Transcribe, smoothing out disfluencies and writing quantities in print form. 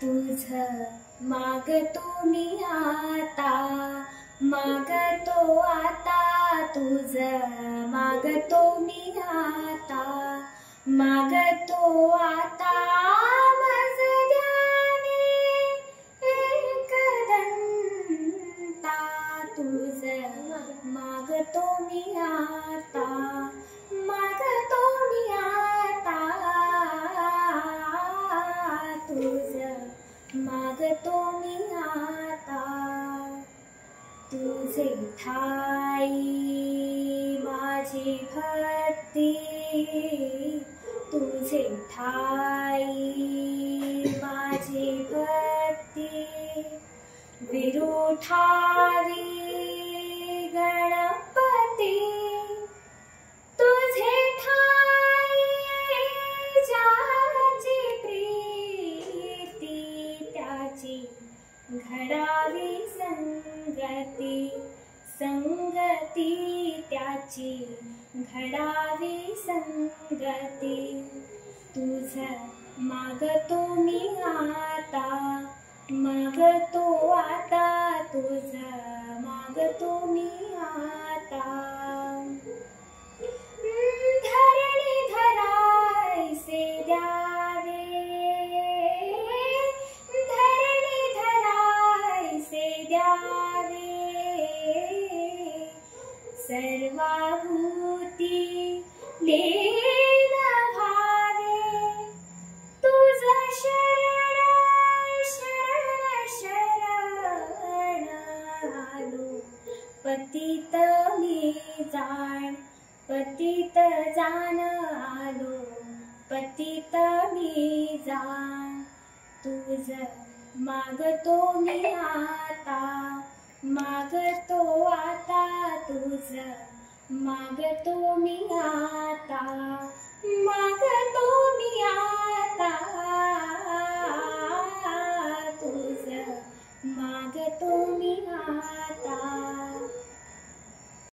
तुझ मागतो मी आता, मागतो आता तुझ मागतो मी आता, मागतो आता मज द्यावे एकदंता, तुझ मागतो मी आता, मागतो मी आता, तुझ मागतो मी आता. तुझे ठाई माझी भक्ती, तुझे ठाई माझी भक्ती, विरुठारी गणपती, तुझे ठाई ज्याची प्रीती, त्याची घडावी संगती, संगती त्याची घडावी संगती. तुझ मागतो मी आता, मागतो आता तुझ मागतो मी आता. धरणी धरायसे द्यावे, धरणी धरायसे द्यावे, सर्वाभूती लीन भावे, तुझ शरण शरण शरण आलो. पतित मी जाण, पतित जाण आलो, पतित मी जाण. तुझ मागतो मी आता, मागतो आता तुझ मागतो मी आता.